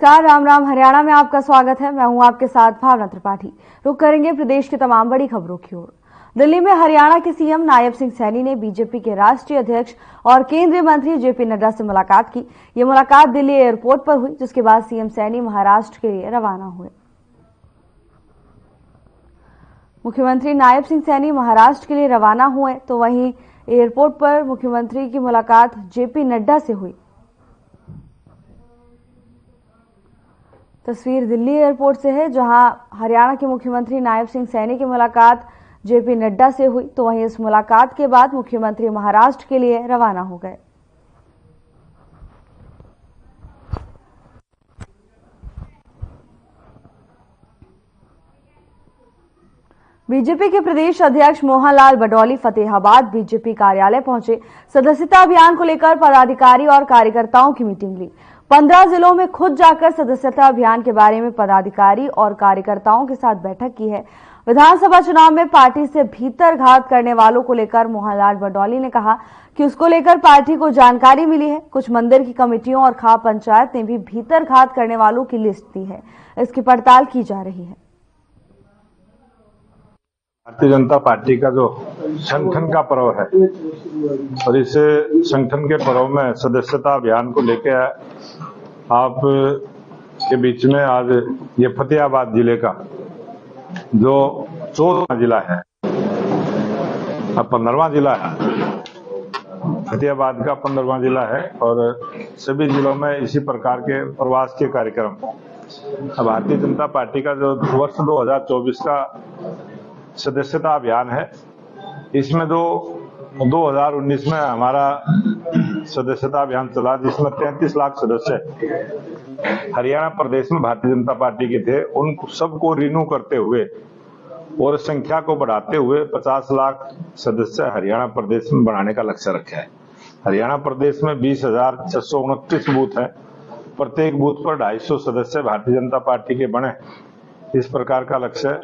नमस्कार, राम राम। हरियाणा में आपका स्वागत है। मैं हूं आपके साथ भावना त्रिपाठी। रुक करेंगे प्रदेश की तमाम बड़ी खबरों की ओर। दिल्ली में हरियाणा के सीएम नायब सिंह सैनी ने बीजेपी के राष्ट्रीय अध्यक्ष और केंद्रीय मंत्री जेपी नड्डा से मुलाकात की। ये मुलाकात दिल्ली एयरपोर्ट पर हुई, जिसके बाद सीएम सैनी महाराष्ट्र के लिए रवाना हुए। मुख्यमंत्री नायब सिंह सैनी महाराष्ट्र के लिए रवाना हुए, तो वहीं एयरपोर्ट पर मुख्यमंत्री की मुलाकात जेपी नड्डा से हुई। तस्वीर दिल्ली एयरपोर्ट से है, जहां हरियाणा के मुख्यमंत्री नायब सिंह सैनी की मुलाकात जेपी नड्डा से हुई, तो वहीं इस मुलाकात के बाद मुख्यमंत्री महाराष्ट्र के लिए रवाना हो गए। बीजेपी के प्रदेश अध्यक्ष मोहनलाल बडौली फतेहाबाद बीजेपी कार्यालय पहुंचे। सदस्यता अभियान को लेकर पदाधिकारी और कार्यकर्ताओं की मीटिंग ली। 15 जिलों में खुद जाकर सदस्यता अभियान के बारे में पदाधिकारी और कार्यकर्ताओं के साथ बैठक की है। विधानसभा चुनाव में पार्टी से भीतरघात करने वालों को लेकर मोहनलाल बडौली ने कहा कि उसको लेकर पार्टी को जानकारी मिली है। कुछ मंदिर की कमेटियों और खाप पंचायत ने भी भीतरघात करने वालों की लिस्ट दी है। इसकी पड़ताल की जा रही है। भारतीय जनता पार्टी का जो संगठन का पर्व है और इस संगठन के पर्व में सदस्यता अभियान को लेकर आप के बीच में आज ये फतेहाबाद जिले का जो 14वां जिला है, अब 15वां जिला है, फतेहाबाद का 15वां जिला है और सभी जिलों में इसी प्रकार के प्रवास के कार्यक्रम। भारतीय जनता पार्टी का जो वर्ष 2024 का सदस्यता अभियान है, इसमें जो 2019 में हमारा सदस्यता अभियान चला, जिसमें 33 लाख सदस्य हरियाणा प्रदेश में भारतीय जनता पार्टी के थे, उन सबको रिन्यू करते हुए और संख्या को बढ़ाते हुए 50 लाख सदस्य हरियाणा प्रदेश में बनाने का लक्ष्य रखा है। हरियाणा प्रदेश में 20,629 बूथ है। प्रत्येक बूथ पर 250 सदस्य भारतीय जनता पार्टी के बने। इस प्रकार का लक्ष्य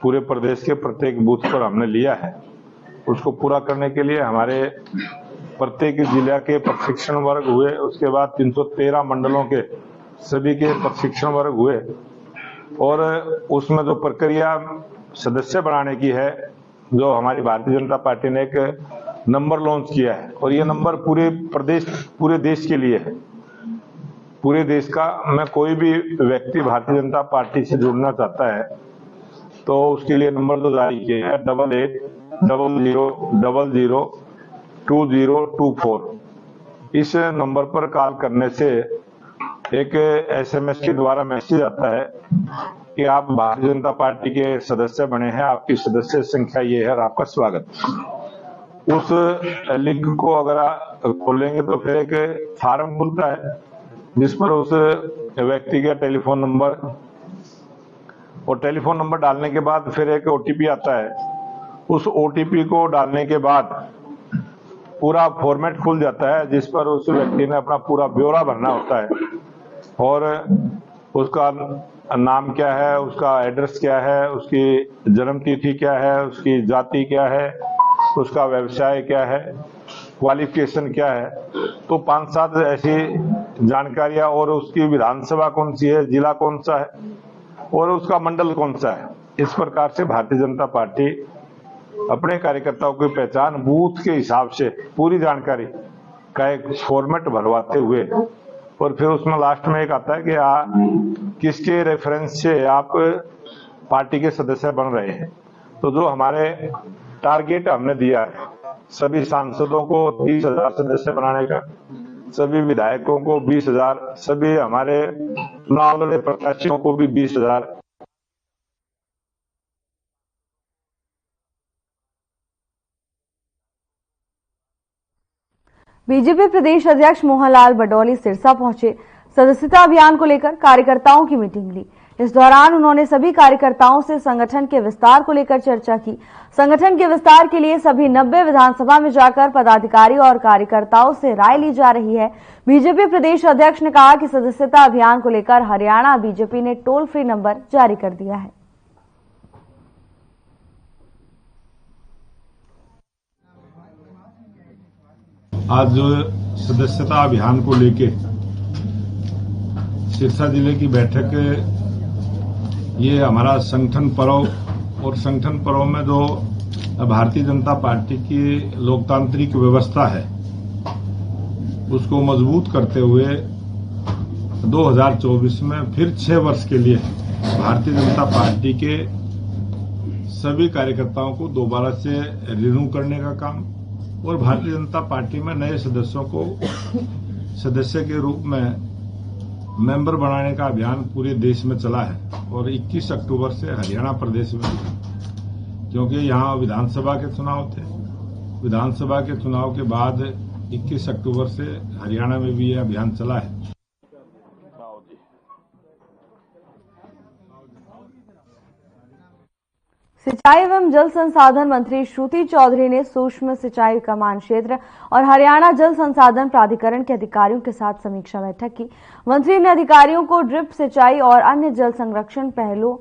पूरे प्रदेश के प्रत्येक बूथ पर हमने लिया है। उसको पूरा करने के लिए हमारे प्रत्येक जिला के प्रशिक्षण वर्ग हुए, उसके बाद 313 मंडलों के सभी के प्रशिक्षण वर्ग हुए और उसमें जो प्रक्रिया सदस्य बनाने की है, जो हमारी भारतीय जनता पार्टी ने एक नंबर लॉन्च किया है और ये नंबर पूरे देश के लिए है। पूरे देश का मैं कोई भी व्यक्ति भारतीय जनता पार्टी से जुड़ना चाहता है तो उसके लिए नंबर तो जारी किया है 8800002024। इस नंबर पर कॉल करने से एक SMS के द्वारा मैसेज आता है कि आप भारतीय जनता पार्टी के सदस्य बने हैं, आपकी सदस्य संख्या ये है और आपका स्वागत। उस लिंक को अगर आप खोलेंगे तो फिर एक फॉर्म खुलता है, जिस पर उस व्यक्ति का टेलीफोन नंबर और टेलीफोन नंबर डालने के बाद फिर एक OTP आता है। उस OTP को डालने के बाद पूरा फॉर्मेट खुल जाता है, जिस पर उस व्यक्ति ने अपना पूरा ब्यौरा भरना होता है और उसका नाम क्या है, उसका एड्रेस क्या है, उसकी जन्म तिथि क्या है, उसकी जाति क्या है, उसका व्यवसाय क्या है, क्वालिफिकेशन क्या है। तो 5-7 ऐसी जानकारियां और उसकी विधानसभा कौन सी है, जिला कौन सा है और उसका मंडल कौन सा है। इस प्रकार से भारतीय जनता पार्टी अपने कार्यकर्ताओं की पहचान बूथ के हिसाब से पूरी जानकारी का एक फॉर्मेट भरवाते हुए और फिर उसमें लास्ट में एक आता है कि किसके रेफरेंस से आप पार्टी के सदस्य बन रहे हैं। तो जो हमारे टारगेट हमने दिया है, सभी सांसदों को 30,000 सदस्य बनाने का, सभी विधायकों को 20,000, सभी हमारे चुनाव लड़े प्रत्याशियों को भी 20,000। बीजेपी प्रदेश अध्यक्ष मोहनलाल बडौली सिरसा पहुंचे। सदस्यता अभियान को लेकर कार्यकर्ताओं की मीटिंग ली। इस दौरान उन्होंने सभी कार्यकर्ताओं से संगठन के विस्तार को लेकर चर्चा की। संगठन के विस्तार के लिए सभी 90 विधानसभा में जाकर पदाधिकारी और कार्यकर्ताओं से राय ली जा रही है। बीजेपी प्रदेश अध्यक्ष ने कहा कि सदस्यता अभियान को लेकर हरियाणा बीजेपी ने टोल फ्री नंबर जारी कर दिया है। आज जो सदस्यता अभियान को लेके सिरसा जिले की बैठक ये हमारा संगठन पर्व और संगठन पर्व में जो भारतीय जनता पार्टी की लोकतांत्रिक व्यवस्था है उसको मजबूत करते हुए 2024 में फिर 6 वर्ष के लिए भारतीय जनता पार्टी के सभी कार्यकर्ताओं को दोबारा से रिन्यू करने का काम और भारतीय जनता पार्टी में नए सदस्यों को सदस्य के रूप में मेंबर बनाने का अभियान पूरे देश में चला है और 21 अक्टूबर से हरियाणा प्रदेश में, क्योंकि यहाँ विधानसभा के चुनाव थे, विधानसभा के चुनाव के बाद 21 अक्टूबर से हरियाणा में भी यह अभियान चला है। सिंचाई एवं जल संसाधन मंत्री श्रुति चौधरी ने सूक्ष्म सिंचाई कमान क्षेत्र और हरियाणा जल संसाधन प्राधिकरण के अधिकारियों के साथ समीक्षा बैठक की। मंत्री ने अधिकारियों को ड्रिप सिंचाई और अन्य जल संरक्षण पहलों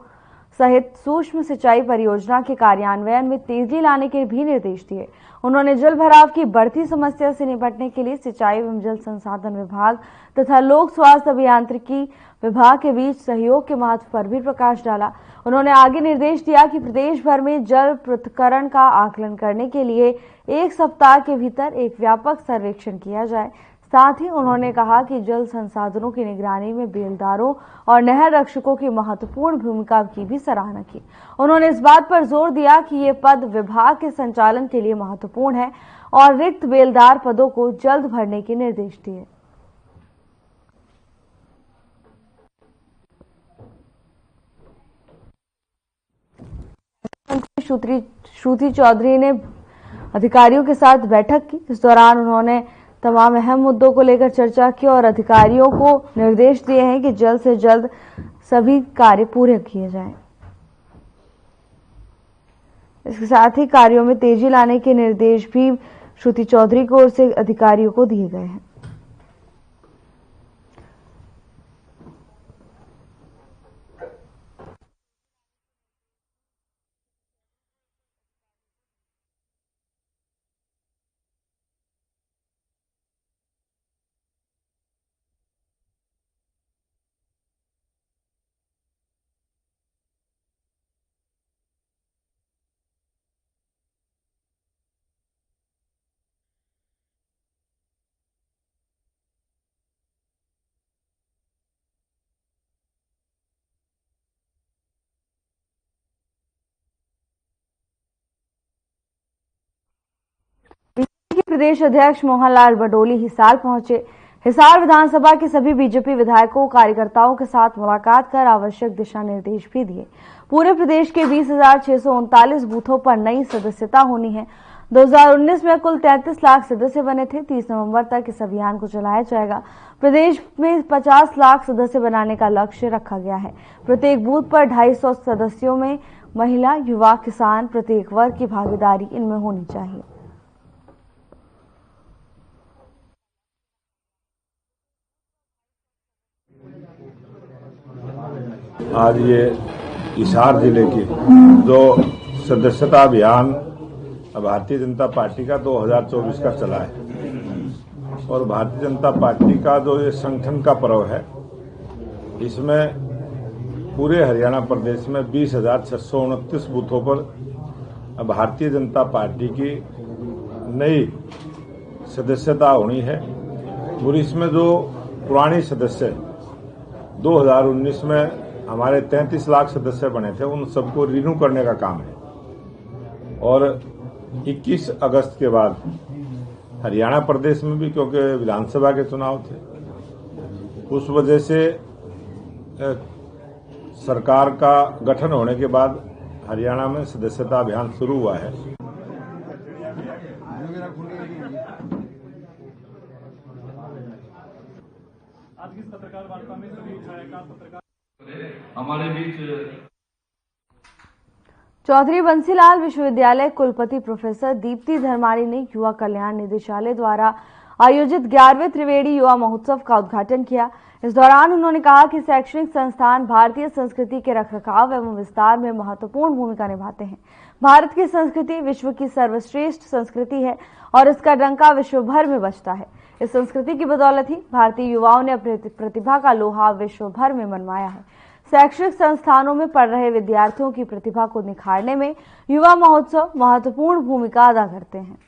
सहित सूक्ष्म सिंचाई परियोजना के कार्यान्वयन में तेजी लाने के भी निर्देश दिए। उन्होंने जल भराव की बढ़ती समस्या से निपटने के लिए सिंचाई एवं जल संसाधन विभाग तथा लोक स्वास्थ्य अभियांत्रिकी विभाग के बीच सहयोग के महत्व पर भी प्रकाश डाला। उन्होंने आगे निर्देश दिया कि प्रदेश भर में जल पृथक्करण का आकलन करने के लिए 1 सप्ताह के भीतर एक व्यापक सर्वेक्षण किया जाए। साथ ही उन्होंने कहा कि जल संसाधनों की निगरानी में बेलदारों और नहर रक्षकों की महत्वपूर्ण भूमिका की भी सराहना की। उन्होंने इस बात पर जोर दिया कि ये पद विभाग के संचालन के लिए महत्वपूर्ण है और रिक्त बेलदार पदों को जल्द भरने के निर्देश दिए। मंत्री श्रुति चौधरी ने अधिकारियों के साथ बैठक की। इस दौरान उन्होंने तमाम अहम मुद्दों को लेकर चर्चा की और अधिकारियों को निर्देश दिए हैं कि जल्द से जल्द सभी कार्य पूरे किए जाएं। इसके साथ ही कार्यों में तेजी लाने के निर्देश भी श्रुति चौधरी की ओर से अधिकारियों को दिए गए हैं। बीजेपी के प्रदेश अध्यक्ष मोहनलाल बडोली हिसार पहुंचे। हिसार विधानसभा के सभी बीजेपी विधायकों कार्यकर्ताओं के साथ मुलाकात कर आवश्यक दिशा निर्देश भी दिए। पूरे प्रदेश के 20,639 बूथों पर नई सदस्यता होनी है। 2019 में कुल 33 लाख सदस्य बने थे। 30 नवंबर तक इस अभियान को चलाया जाएगा। प्रदेश में 50 लाख सदस्य बनाने का लक्ष्य रखा गया है। प्रत्येक बूथ पर 250 सदस्यों में महिला, युवा, किसान, प्रत्येक वर्ग की भागीदारी इनमें होनी चाहिए। आज ये हिसार जिले की जो सदस्यता अभियान भारतीय जनता पार्टी का 2024 का चला है और भारतीय जनता पार्टी का जो ये संगठन का पर्व है, इसमें पूरे हरियाणा प्रदेश में 20,629 बूथों पर भारतीय जनता पार्टी की नई सदस्यता होनी है और इसमें जो पुरानी सदस्य 2019 में हमारे 33 लाख सदस्य बने थे, उन सबको रिन्यू करने का काम है और 21 अगस्त के बाद हरियाणा प्रदेश में भी, क्योंकि विधानसभा के चुनाव थे, उस वजह से सरकार का गठन होने के बाद हरियाणा में सदस्यता अभियान शुरू हुआ है। आज की पत्रकार वार्ता में सभी छायाकार पत्रकार हमारे बीच चौधरी बंसीलाल विश्वविद्यालय कुलपति प्रोफेसर दीप्ति धर्माणी ने युवा कल्याण निदेशालय द्वारा आयोजित 11वें त्रिवेणी युवा महोत्सव का उद्घाटन किया। इस दौरान उन्होंने कहा कि शैक्षणिक संस्थान भारतीय संस्कृति के रखरखाव एवं विस्तार में महत्वपूर्ण भूमिका निभाते हैं। भारत की संस्कृति विश्व की सर्वश्रेष्ठ संस्कृति है और इसका डंका विश्व भर में बजता है। इस संस्कृति की बदौलत ही भारतीय युवाओं ने अपनी प्रतिभा का लोहा विश्व भर में मनवाया है। शैक्षणिक संस्थानों में पढ़ रहे विद्यार्थियों की प्रतिभा को निखारने में युवा महोत्सव महत्वपूर्ण भूमिका अदा करते हैं।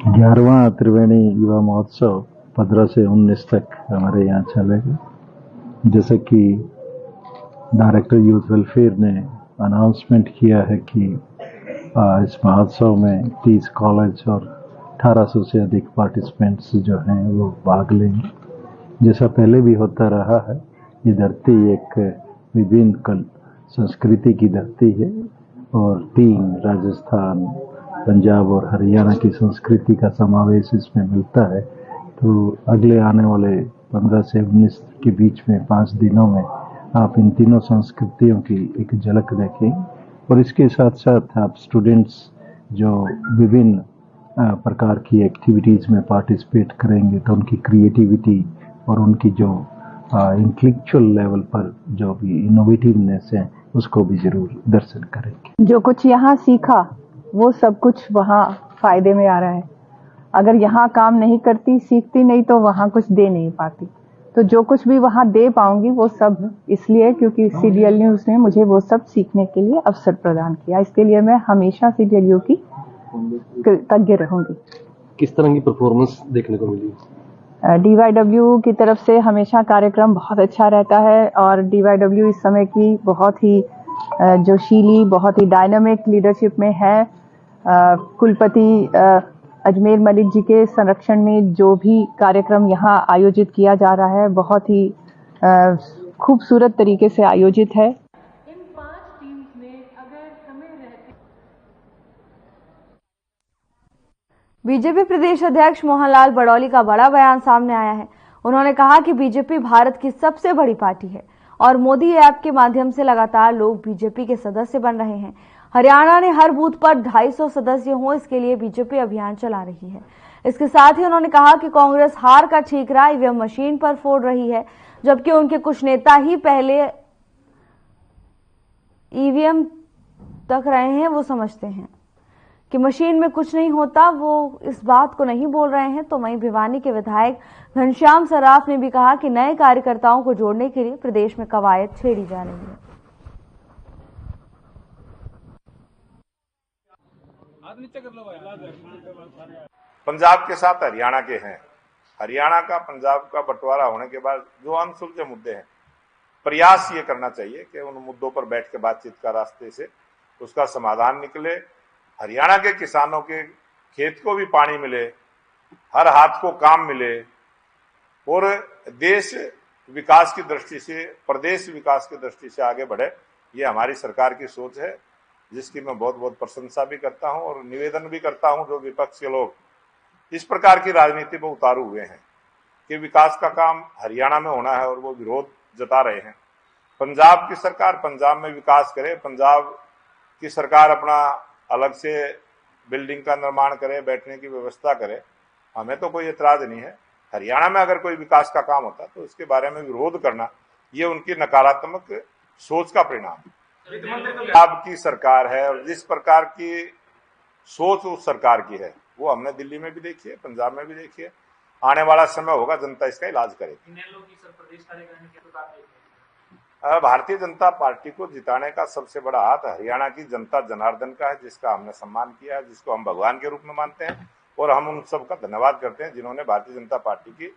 ग्यारहवां त्रिवेणी युवा महोत्सव 15 से 19 तक हमारे यहाँ चलेगा। जैसे कि डायरेक्टर यूथ वेलफेयर ने अनाउंसमेंट किया है कि इस महोत्सव में 30 कॉलेज और 1800 से अधिक पार्टिसिपेंट्स जो हैं वो भाग लेंगे। जैसा पहले भी होता रहा है, ये धरती एक विभिन्न संस्कृति की धरती है और 3 राजस्थान, पंजाब और हरियाणा की संस्कृति का समावेश इसमें मिलता है। तो अगले आने वाले 15 से 19 के बीच में 5 दिनों में आप इन तीनों संस्कृतियों की एक झलक देखेंगे और इसके साथ साथ आप स्टूडेंट्स जो विभिन्न प्रकार की एक्टिविटीज़ में पार्टिसिपेट करेंगे तो उनकी क्रिएटिविटी और उनकी जो इंटेलेक्चुअल लेवल पर जो भी इनोवेटिवनेस है उसको भी जरूर दर्शन करेंगे। जो कुछ यहाँ सीखा वो सब कुछ वहाँ फायदे में आ रहा है। अगर यहाँ काम नहीं करती, सीखती नहीं तो वहाँ कुछ दे नहीं पाती। तो जो कुछ भी वहाँ दे पाऊंगी वो सब इसलिए क्योंकि सीडीएल न्यूज ने मुझे वो सब सीखने के लिए अवसर प्रदान किया। इसके लिए मैं हमेशा सीडीएलयू की कृतज्ञ रहूंगी। किस तरह की परफॉर्मेंस देखने को मिली? डीवाईडब्ल्यू की तरफ से हमेशा कार्यक्रम बहुत अच्छा रहता है और डीवाईडब्ल्यू इस समय की बहुत ही जोशीली, बहुत ही डायनामिक लीडरशिप में है। कुलपति अजमेर मलिक जी के संरक्षण में जो भी कार्यक्रम यहाँ आयोजित किया जा रहा है बहुत ही खूबसूरत तरीके से आयोजित है। इन 5 टीम्स में अगर समय रहते बीजेपी प्रदेश अध्यक्ष मोहनलाल बडौली का बड़ा बयान सामने आया है। उन्होंने कहा कि बीजेपी भारत की सबसे बड़ी पार्टी है और मोदी ऐप के माध्यम से लगातार लोग बीजेपी के सदस्य बन रहे हैं। हरियाणा ने हर बूथ पर 250 सदस्य हों, इसके लिए बीजेपी अभियान चला रही है। इसके साथ ही उन्होंने कहा कि कांग्रेस हार का ठीकरा ईवीएम मशीन पर फोड़ रही है, जबकि उनके कुछ नेता ही पहले ईवीएम तक रहे हैं। वो समझते हैं कि मशीन में कुछ नहीं होता, वो इस बात को नहीं बोल रहे हैं। तो वहीं भिवानी के विधायक घनश्याम सर्राफ ने भी कहा कि नए कार्यकर्ताओं को जोड़ने के लिए प्रदेश में कवायद छेड़ी जा रही है। पंजाब के साथ हरियाणा के हैं। हरियाणा का पंजाब का बंटवारा होने के बाद जो अनसुलझे मुद्दे हैं, प्रयास ये करना चाहिए कि उन मुद्दों पर बैठ के बातचीत का रास्ते से उसका समाधान निकले। हरियाणा के किसानों के खेत को भी पानी मिले, हर हाथ को काम मिले और देश विकास की दृष्टि से, प्रदेश विकास की दृष्टि से आगे बढ़े। ये हमारी सरकार की सोच है, जिसकी मैं बहुत बहुत प्रशंसा भी करता हूं और निवेदन भी करता हूं। जो विपक्ष के लोग इस प्रकार की राजनीति में उतारू हुए हैं कि विकास का काम हरियाणा में होना है और वो विरोध जता रहे हैं। पंजाब की सरकार पंजाब में विकास करे, पंजाब की सरकार अपना अलग से बिल्डिंग का निर्माण करे, बैठने की व्यवस्था करे, हमें तो कोई एतराज नहीं है। हरियाणा में अगर कोई विकास का काम होता तो उसके बारे में विरोध करना ये उनकी नकारात्मक सोच का परिणाम है। पंजाब की सरकार है और जिस प्रकार की सोच उस सरकार की है वो हमने दिल्ली में भी देखी है, पंजाब में भी देखी है। आने वाला समय होगा, जनता इसका इलाज करेगी। भारतीय जनता पार्टी को जिताने का सबसे बड़ा हाथ हरियाणा की जनता जनार्दन का है, जिसका हमने सम्मान किया है, जिसको हम भगवान के रूप में मानते हैं और हम उन सबका धन्यवाद करते हैं जिन्होंने भारतीय जनता पार्टी की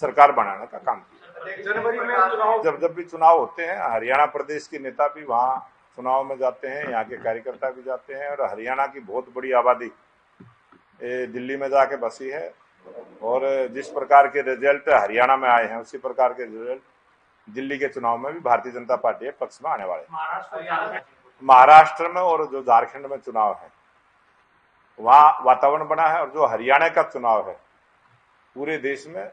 सरकार बनाने का काम किया। जनवरी में जब भी चुनाव होते हैं, हरियाणा प्रदेश के नेता भी वहाँ चुनाव में जाते हैं, यहाँ के कार्यकर्ता भी जाते हैं और हरियाणा की बहुत बड़ी आबादी दिल्ली में जाके बसी है और जिस प्रकार के रिजल्ट हरियाणा में आए हैं उसी प्रकार के रिजल्ट दिल्ली के चुनाव में भी भारतीय जनता पार्टी के पक्ष में आने वाले। महाराष्ट्र में और जो झारखंड में चुनाव है वहाँ वातावरण बना है और जो हरियाणा का चुनाव है पूरे देश में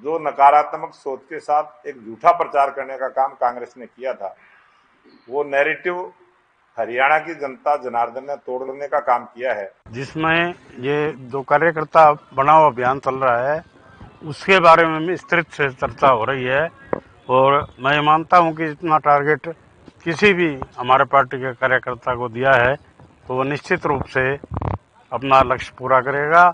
जो नकारात्मक सोच के साथ एक झूठा प्रचार करने का काम कांग्रेस ने किया था, वो नैरेटिव हरियाणा की जनता जनार्दन ने तोड़ने का काम किया है। जिसमें ये जो कार्यकर्ता बनाओ अभियान चल रहा है उसके बारे में विस्तृत से चर्चा हो रही है और मैं मानता हूं कि इतना टारगेट किसी भी हमारे पार्टी के कार्यकर्ता को दिया है तो वो निश्चित रूप से अपना लक्ष्य पूरा करेगा।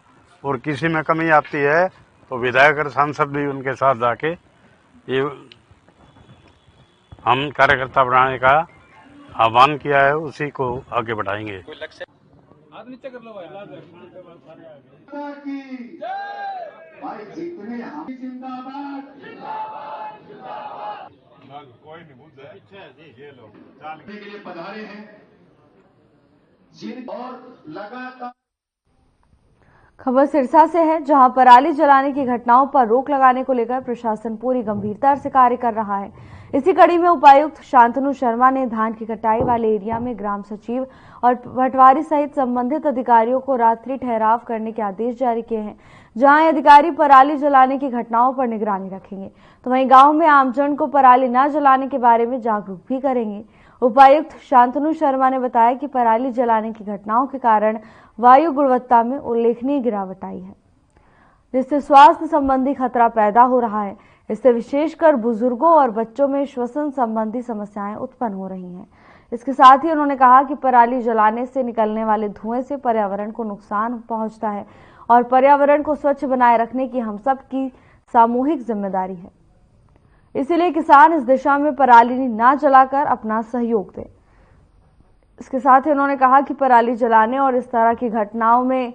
और किसी में कमी आती है तो विधायक और सांसद भी उनके साथ जाके ये हम कार्यकर्ता बनाने का आह्वान किया है, उसी को आगे बढ़ाएंगे। हाथ नीचे कर लो भाई। कोई नहीं भूल जाए ये लोग के लिए पधारे हैं जिन और लगातार। खबर सिरसा से है, जहां पराली जलाने की घटनाओं पर रोक लगाने को लेकर प्रशासन पूरी गंभीरता से कार्य कर रहा है। इसी कड़ी में उपायुक्त शांतनु शर्मा ने धान की कटाई वाले एरिया में ग्राम सचिव और पटवारी सहित संबंधित अधिकारियों को रात्रि ठहराव करने के आदेश जारी किए हैं, जहां ये अधिकारी पराली जलाने की घटनाओं पर निगरानी रखेंगे, तो वहीं गांव में आमजन को पराली न जलाने के बारे में जागरूक भी करेंगे। उपायुक्त शांतनु शर्मा ने बताया कि पराली जलाने की घटनाओं के कारण वायु गुणवत्ता में उल्लेखनीय गिरावट आई है, जिससे स्वास्थ्य संबंधी खतरा पैदा हो रहा है। इससे विशेषकर बुजुर्गों और बच्चों में श्वसन संबंधी समस्याएं उत्पन्न हो रही हैं। इसके साथ ही उन्होंने कहा कि पराली जलाने से निकलने वाले धुएं से पर्यावरण को नुकसान पहुंचता है और पर्यावरण को स्वच्छ बनाए रखने की हम सब की सामूहिक जिम्मेदारी है। इसीलिए किसान इस दिशा में पराली न जलाकर अपना सहयोग दें। इसके साथ ही उन्होंने कहा कि पराली जलाने और इस तरह की घटनाओं में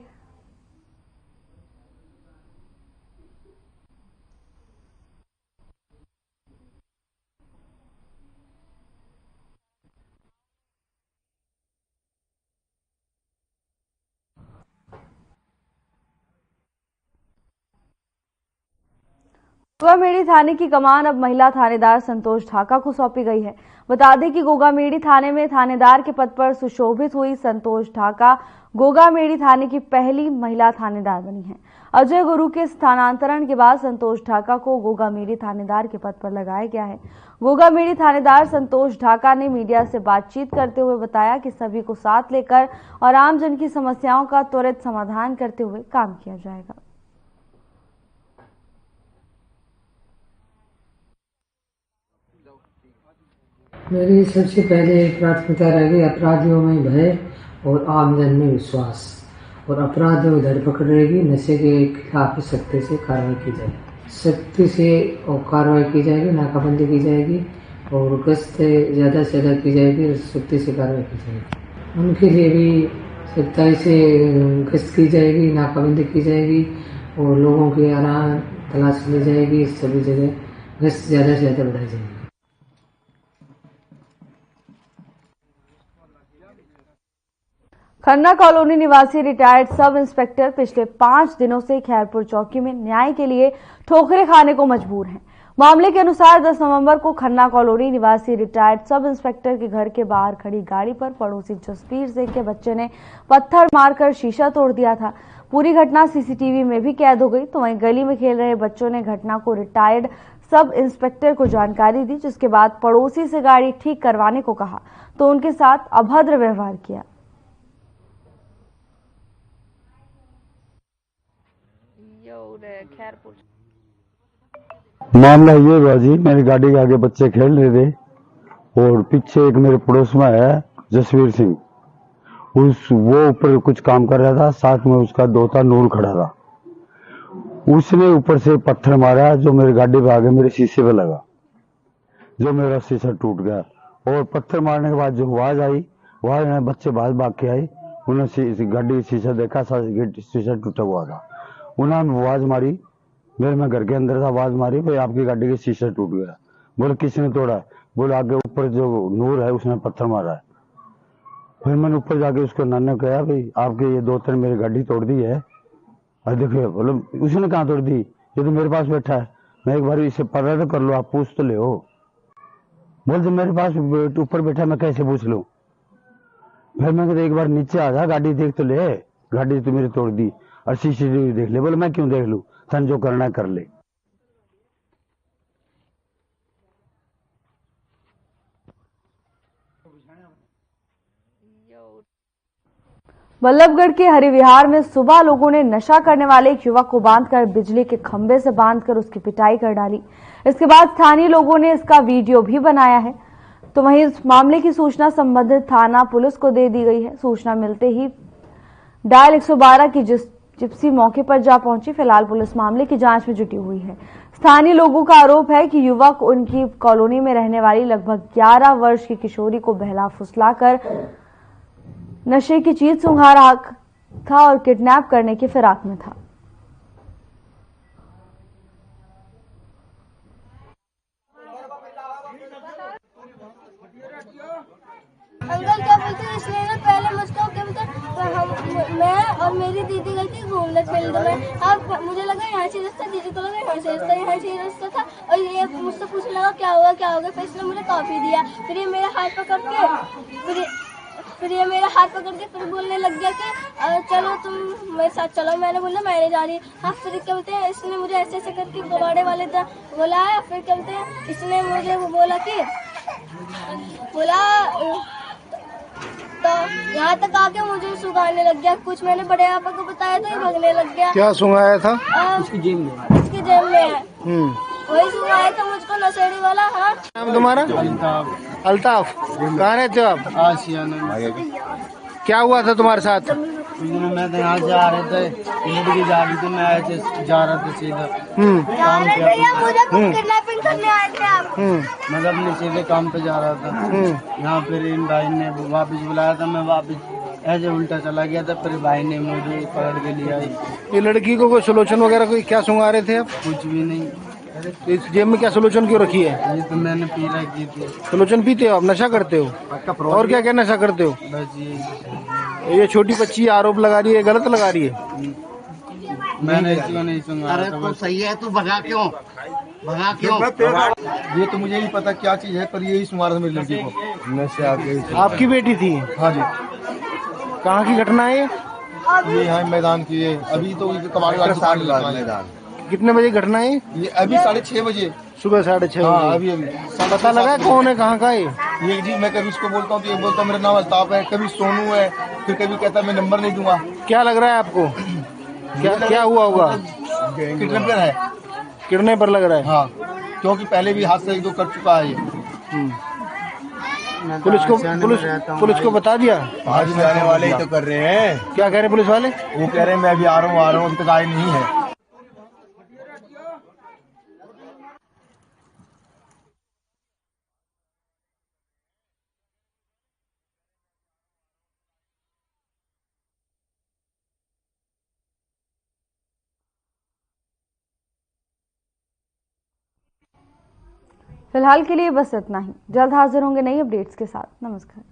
गोगामेड़ी थाने की कमान अब महिला थानेदार संतोष ढाका को सौंपी गई है। बता दें कि गोगामेड़ी थाने में थानेदार के पद पर सुशोभित हुई संतोष ढाका गोगामेड़ी थाने की पहली महिला थानेदार बनी है। अजय गुरु के स्थानांतरण के बाद संतोष ढाका को गोगामेड़ी थानेदार के पद पर लगाया गया है। गोगामेड़ी थानेदार संतोष ढाका ने मीडिया से बातचीत करते हुए बताया कि सभी को साथ लेकर और आमजन की समस्याओं का त्वरित समाधान करते हुए काम किया जाएगा। मेरी सबसे पहले प्राथमिकता रहेगी अपराधियों में भय और आमजन में विश्वास, और अपराध में धरपकड़ रहेगी। नशे के खिलाफ सख्ती से कार्रवाई की जाएगी, सख्ती से और कार्रवाई की जाएगी, नाकाबंदी की जाएगी और गश्त ज़्यादा से ज़्यादा की जाएगी और सख्ती से कार्रवाई की जाएगी। उनके लिए भी सख्ताई से गश्त की जाएगी, नाकाबंदी की जाएगी और लोगों की आराम तलाश ली जाएगी। सभी जगह गश्त ज़्यादा से ज़्यादा बढ़ाई जाएगी। खन्ना कॉलोनी निवासी रिटायर्ड सब इंस्पेक्टर पिछले 5 दिनों से खैरपुर चौकी में न्याय के लिए ठोकरें खाने को मजबूर हैं। मामले के अनुसार 10 नवंबर को खन्ना कॉलोनी निवासी रिटायर्ड सब इंस्पेक्टर के घर के बाहर खड़ी गाड़ी पर पड़ोसी जसबीर सिंह के बच्चे ने पत्थर मारकर शीशा तोड़ दिया था। पूरी घटना सीसीटीवी में भी कैद हो गई। तो वहीं गली में खेल रहे बच्चों ने घटना को रिटायर्ड सब इंस्पेक्टर को जानकारी दी, जिसके बाद पड़ोसी से गाड़ी ठीक करवाने को कहा तो उनके साथ अभद्र व्यवहार किया। मामला ये हुआ जी, मेरी गाड़ी के आगे बच्चे खेल रहे थे और पीछे एक मेरे पड़ोस में है जसवीर सिंह, वो ऊपर कुछ काम कर रहा था, साथ में उसका दोता नूर खड़ा था। उसने ऊपर से पत्थर मारा जो मेरी गाड़ी पे आगे मेरे शीशे पे लगा, जो मेरा शीशा टूट गया। और पत्थर मारने के बाद जो आवाज आई, आवाज में बच्चे भाग के आए, उन्होंने गाड़ी शीशा देखा, शीशा टूटा हुआ था। उन्होंने आवाज मारी, मेरे में घर के अंदर था, आवाज मारी, भाई आपकी गाड़ी का शीशा टूट गया। बोले किसने तोड़ा? बोले आगे ऊपर जो नूर है उसने पत्थर मारा है। फिर मैंने ऊपर जाके उसको नाना कहा, भाई आपके ये 2-3 मेरी गाड़ी तोड़ दी है। और देखिए, बोले उसने कहाँ तोड़ दी, ये तो मेरे पास बैठा है, मैं एक बार इसे पता तो कर लो, आप पूछ तो ले हो। बोल जब मेरे पास ऊपर बैठा मैं कैसे पूछ लूं? फिर मैं कहता एक बार नीचे आ जा, गाड़ी देख तो ले, गाड़ी तो मेरी तोड़ दी और सीसीटीवी देख ले। बोले मैं क्यों देख लूं, तन जो करना कर ले। बल्लभगढ़ के हरिविहार में सुबह लोगों ने नशा करने वाले एक युवक को बांधकर बिजली के खंभे से बांधकर उसकी पिटाई कर डाली। इसके बाद स्थानीय लोगों ने इसका वीडियो भी बनाया है। तो वहीं इस मामले की सूचना संबंधित थाना पुलिस को दे दी गई है। सूचना मिलते ही डायल 112 की जिप्सी मौके पर जा पहुंची। फिलहाल पुलिस मामले की जांच में जुटी हुई है। स्थानीय लोगों का आरोप है कि युवक उनकी कॉलोनी में रहने वाली लगभग 11 वर्ष की किशोरी को बहला फुसलाकर नशे की चीज सुंघा रहा था और किडनैप करने की फिराक में था। अंकल क्या बोलते हैं, इसलिए ना पहले मुझको क्या बोलते मैं और मेरी दीदी गई थी घूमने फील्ड में। अब मुझे लगा यहाँ से रास्ता, दीदी को लगा यहाँ से रास्ता था और ये मुझसे पूछने लगा क्या होगा। फिर इसने मुझे कॉफी दिया। फिर ये मेरा हाथ पकड़ के फिर बोलने लग गया कि चलो तुम मेरे साथ चलो। मैंने बोला मैं नहीं जा रही। हाँ, फिर क्या बोलते हैं, इसने मुझे ऐसे करके गवाड़े वाले बुलाया। फिर क्या बोलते हैं, इसने मुझे वो बोला तो यहाँ तक आके मुझे सुखाने लग गया। कुछ मैंने बड़े आपा को बताया तो ये भगने लग गया। क्या सुंघाया था? उसकी जेब में है। वही सुंघाया था मुझको, नशेड़ी वाला। हाँ, नाम तुम्हारा? अल्ताफ। कहाँ रहते हो आप? आशियाना। क्या हुआ था तुम्हारे साथ? मैं तो यहाँ से आ रहे थे, लड़की जा रही थी, मैं ऐसे जा रहा था सीधा काम पे। किडनैपिंग करने आए थे आप? मतलब अपने सीधे काम पे जा रहा था। यहाँ फिर इन भाई ने वापस बुलाया था, मैं वापस ऐसे उल्टा चला गया था। फिर भाई ने मुझे पकड़ के लिया। ये लड़की को कोई सोलोचन वगैरह कोई क्या सुंघा रहे थे आप? कुछ भी नहीं। इस जेब में क्या सोलोचन क्यों रखी है? ये तो मैंने पी रखी थी। सोलोचन पीते हो आप? नशा करते हो? और क्या क्या नशा करते हो? बस ये छोटी बच्ची आरोप लगा रही है, गलत लगा रही है। मैंने इसको नहीं सुना। अरे तो सही है, तू भगा क्यों? ये तो मुझे नहीं पता क्या चीज है, पर यही सुना था मेरी लड़की को। नशे आपकी बेटी थी? हाँ जी। कहाँ की घटना है ये है मैदान की है। अभी तो कबाड़ी वाले मैदान। कितने बजे घटना है? ये अभी 6:30 बजे सुबह 6:30 हाँ, बजे। अभी पता लगा कौन है, कहाँ का है? ये जी मैं कभी उसको बोलता हूँ तो ये बोलता मेरा नाम अल्ताफ है, कभी सोनू है, फिर कभी कहता मैं नंबर नहीं दूंगा। क्या लग रहा है आपको? क्या हुआ होगा? किडनैपर है। किडनैपर लग रहा है। हाँ, क्योंकि पहले भी हादसा 1-2 कर चुका है ये। पुलिस को बता दिया? आज में आने वाले ही तो कर रहे हैं। क्या कह रहे पुलिस वाले? वो कह रहे हैं मैं अभी आ रहा हूँ, अभी तक आए नहीं है। फिलहाल के लिए बस इतना ही। जल्द हाजिर होंगे नई अपडेट्स के साथ। नमस्कार।